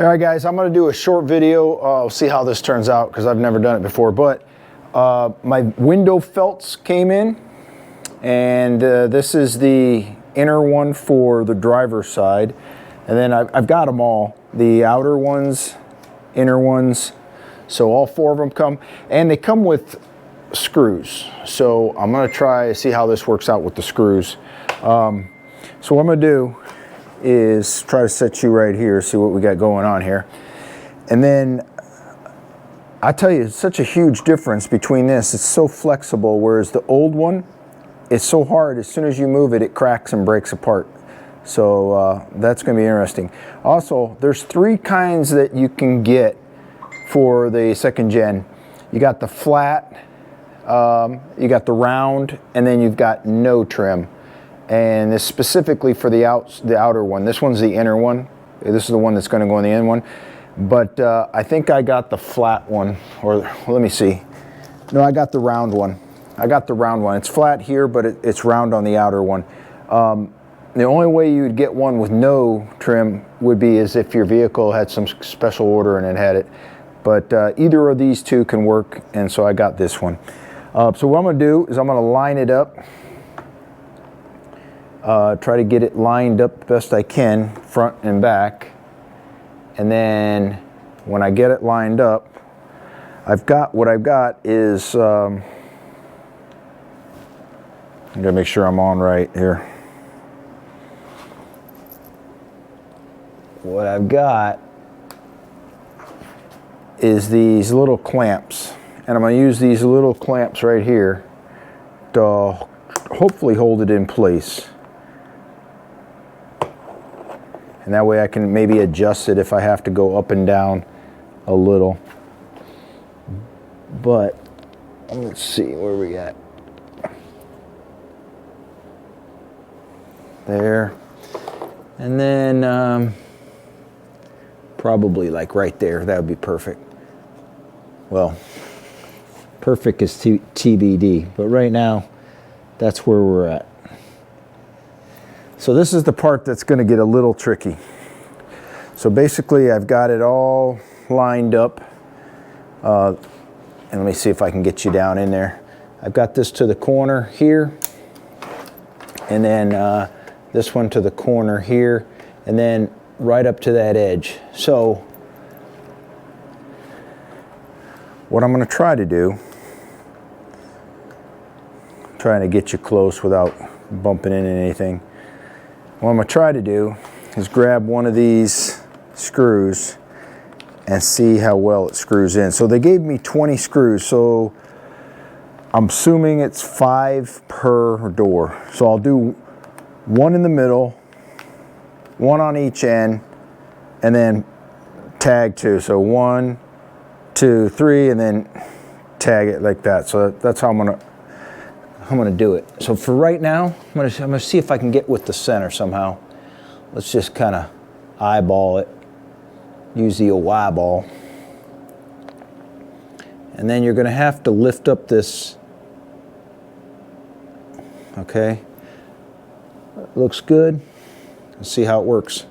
All right, guys, I'm going to do a short video. See how this turns out because I've never done it before. But my window felts came in, and this is the inner one for the driver's side. And then I've got them all, the outer ones, inner ones. So all four of them come, and they come with screws. So I'm going to try to see how this works out with the screws. So what I'm going to do is try to set you right here, see what we got going on here. And then I tell you, it's such a huge difference between this. It's so flexible, whereas the old one, it's so hard. As soon as you move it, it cracks and breaks apart. So that's going to be interesting. Also, there's three kinds that you can get for the second gen. You got the flat, you got the round, and then you've got no trim. And this specifically for the outer one. This one's the inner one. This is the one that's going to go in the end one. But I think I got the flat one, or let me see. No, I got the round one. I got the round one. It's flat here, but it's round on the outer one. The only way you would get one with no trim would be as if your vehicle had some special order and it had it. But either of these two can work, and so I got this one. So what I'm going to do is I'm going to line it up. Try to get it lined up best I can, front and back. And then when I get it lined up, what I've got is, I'm gonna make sure I'm on right here. What I've got is these little clamps, and I'm gonna use these little clamps right here to hopefully hold it in place. And that way I can maybe adjust it if I have to go up and down a little. But let's see where we at. There. And then probably like right there. That would be perfect. Well, perfect is TBD. But right now, that's where we're at. So this is the part that's going to get a little tricky. So basically I've got it all lined up. And let me see if I can get you down in there. I've got this to the corner here. And then this one to the corner here. And then right up to that edge. So what I'm going to try to do, trying to get you close without bumping into anything. What I'm going to try to do is grab one of these screws and see how well it screws in. So they gave me 20 screws, so I'm assuming it's 5 per door. So I'll do one in the middle, one on each end, and then tag 2. So 1, 2, 3, and then tag it like that. So that's how I'm gonna do it. So for right now, I'm gonna see if I can get with the center somehow. Let's just kind of eyeball it. Use the Y ball. And then you're gonna have to lift up this. Okay. Looks good. Let's see how it works.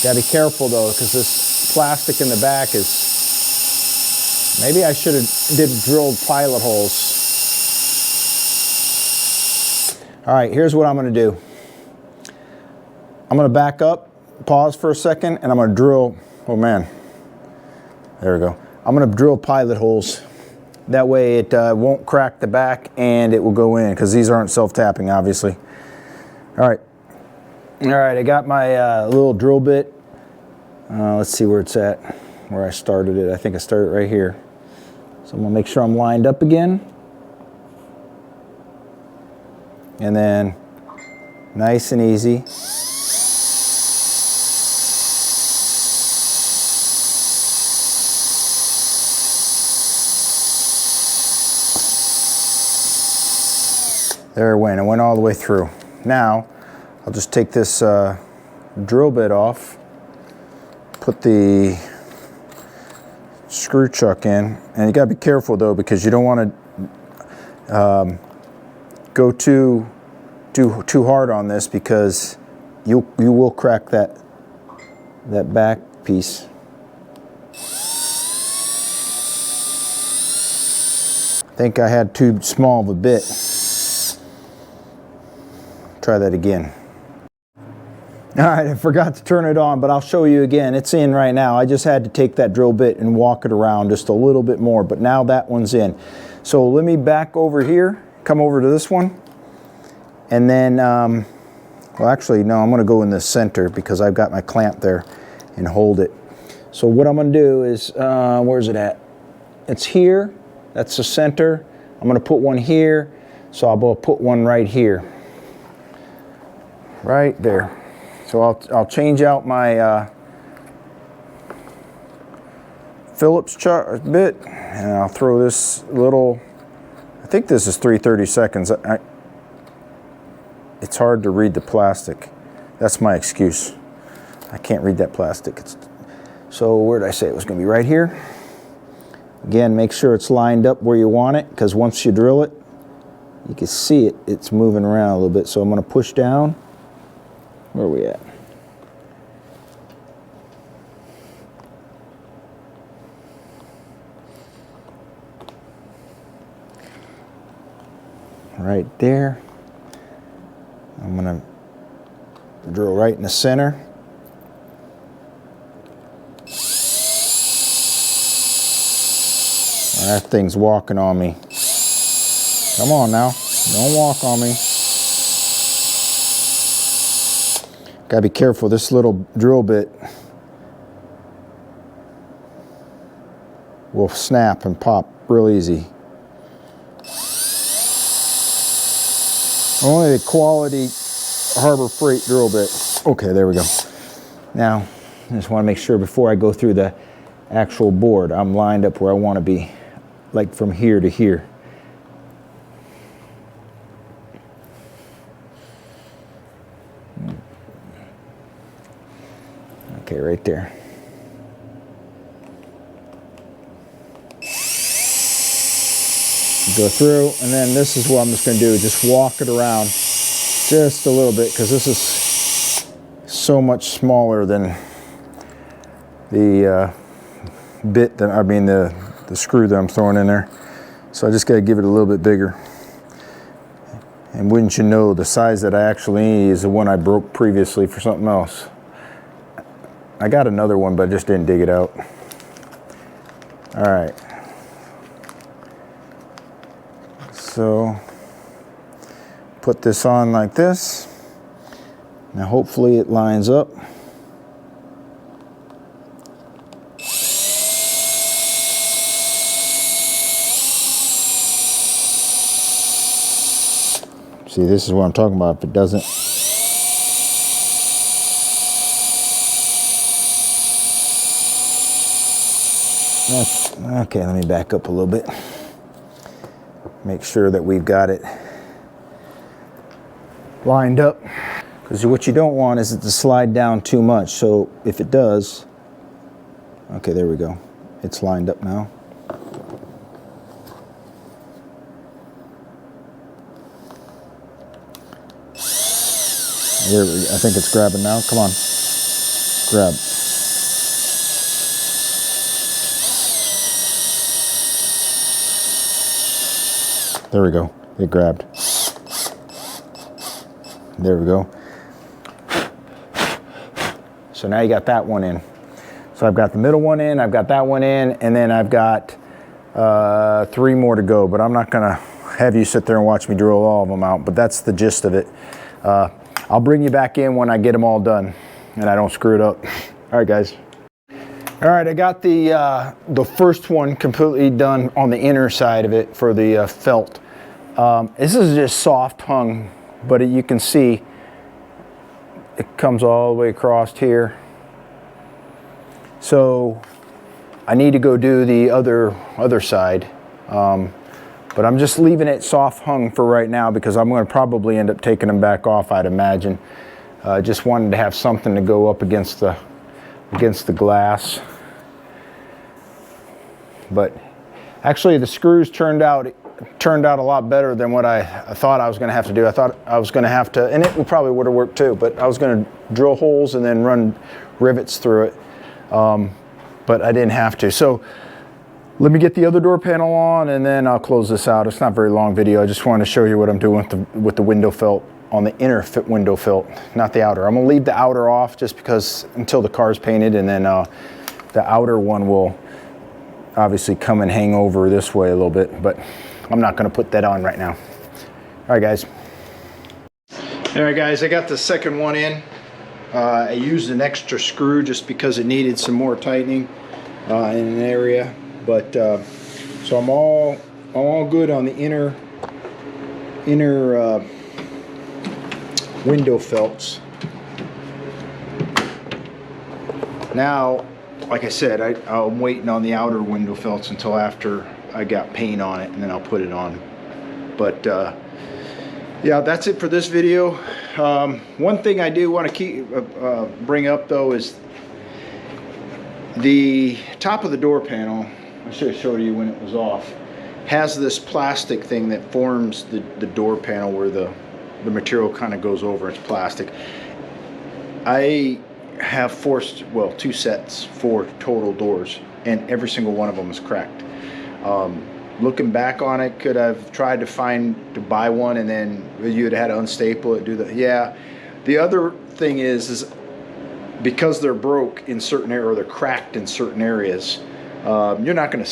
Gotta be careful though, because this plastic in the back is, maybe I should have drilled pilot holes. All right, here's what I'm gonna do. I'm gonna back up, pause for a second, and I'm gonna drill, oh man, there we go. I'm gonna drill pilot holes. That way it won't crack the back and it will go in, because these aren't self-tapping, obviously. All right, I got my little drill bit. Let's see where it's at, where I started it. I think I started right here. So I'm gonna make sure I'm lined up again. And then nice and easy. There it went. It went all the way through. Now, I'll just take this drill bit off, put the screw chuck in, and you gotta be careful though, because you don't want to go too hard on this, because you will crack that back piece. I think I had too small of a bit. Try that again. All right, I forgot to turn it on, but I'll show you again. It's in right now. I just had to take that drill bit and walk it around just a little bit more, but now that one's in. So let me back over here, come over to this one, and then, well actually, no, I'm gonna go in the center because I've got my clamp there and hold it. So what I'm gonna do is, where's it at? It's here, that's the center. I'm gonna put one here, so I'll put one right here. Right there. So I'll change out my Phillips bit, and I'll throw this little, I think this is 3/32. It's hard to read the plastic. That's my excuse. I can't read that plastic. So where did I say it was going to be? Right here. Again, make sure it's lined up where you want it, because once you drill it, you can see it. It's moving around a little bit. So I'm going to push down. Where are we at? Right there. I'm going to drill right in the center. That thing's walking on me. Come on now, don't walk on me. Gotta be careful, this little drill bit will snap and pop real easy. Only the quality Harbor Freight drill bit. Okay, there we go. Now, I just want to make sure before I go through the actual board, I'm lined up where I want to be, like from here to here. Okay, right there. Go through, and then this is what I'm just going to do, just walk it around just a little bit, because this is so much smaller than the bit that, I mean the screw that I'm throwing in there. So I just got to give it a little bit bigger. And wouldn't you know, the size that I actually need is the one I broke previously for something else. I got another one, but I just didn't dig it out. All right. So put this on like this. Now hopefully it lines up. See, this is what I'm talking about. If it doesn't, okay, let me back up a little bit. Make sure that we've got it lined up, because what you don't want is it to slide down too much. So if it does, okay, there we go. It's lined up now. There we go. I think it's grabbing now. Come on, grab. There we go. It grabbed. There we go. So now you got that one in. So I've got the middle one in, I've got that one in, and then I've got 3 more to go, but I'm not gonna have you sit there and watch me drill all of them out, but that's the gist of it. I'll bring you back in when I get them all done and I don't screw it up. All right, guys. All right, I got the first one completely done on the inner side of it for the felt. This is just soft hung, but you can see it comes all the way across here. So I need to go do the other side, but I'm just leaving it soft hung for right now because I'm going to probably end up taking them back off, I'd imagine. Just wanted to have something to go up against the glass. But actually the screws turned out turned out a lot better than what I thought I was going to have to do. I thought I was going to have to, and it probably would have worked too, but I was going to drill holes and then run rivets through it, but I didn't have to. So let me get the other door panel on and then I'll close this out. It's not a very long video. I just wanted to show you what I'm doing with the window felt on the inner window felt, not the outer. I'm going to leave the outer off just because until the car's painted, and then the outer one will obviously come and hang over this way a little bit, but I'm not going to put that on right now. All right, guys. All right, guys, I got the second one in. I used an extra screw just because it needed some more tightening in an area, but so I'm all good on the inner window felts. Now, like I said, I'm waiting on the outer window felts until after I got paint on it, and then I'll put it on. But yeah, that's it for this video. One thing I do want to bring up though is the top of the door panel. I should have showed you when it was off. Has this plastic thing that forms the door panel where the material kind of goes over. It's plastic. I have two sets, 4 total doors, and every single one of them is cracked. Looking back on it, could I've tried to buy one and then you'd had to unstaple it, do that? Yeah. The other thing is because they're broke in certain areas, or they're cracked in certain areas, you're not going to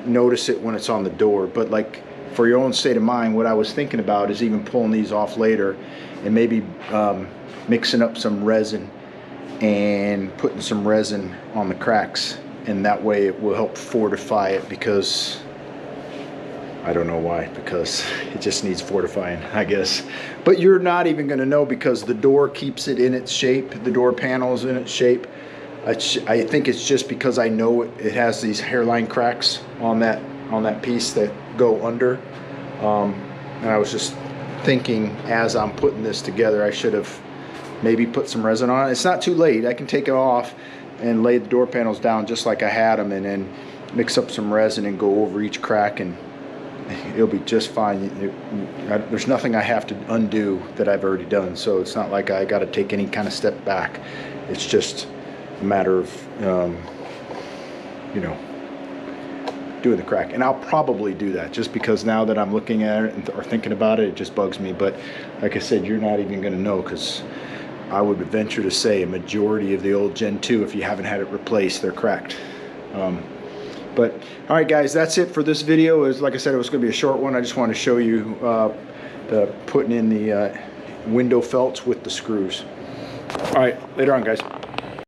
notice it when it's on the door, but like for your own state of mind, what I was thinking about is even pulling these off later and maybe mixing up some resin and putting some resin on the cracks, and that way it will help fortify it, because I don't know why, because it just needs fortifying, I guess. But you're not even going to know, because the door keeps it in its shape. The door panel is in its shape. I think it's just because I know it has these hairline cracks on that piece that go under. And I was just thinking, as I'm putting this together, I should have maybe put some resin on it. It's not too late. I can take it off and lay the door panels down just like I had them, and then mix up some resin and go over each crack, and it'll be just fine. There's nothing I have to undo that I've already done, so it's not like I got to take any kind of step back. It's just a matter of you know, doing the crack. And I'll probably do that, just because now that I'm looking at it or thinking about it, it just bugs me. But like I said, you're not even going to know, because I would venture to say a majority of the old Gen 2, if you haven't had it replaced, they're cracked. But all right, guys, that's it for this video. Like I said, it was going to be a short one. I just wanted to show you the putting in the window felts with the screws. All right, later on, guys.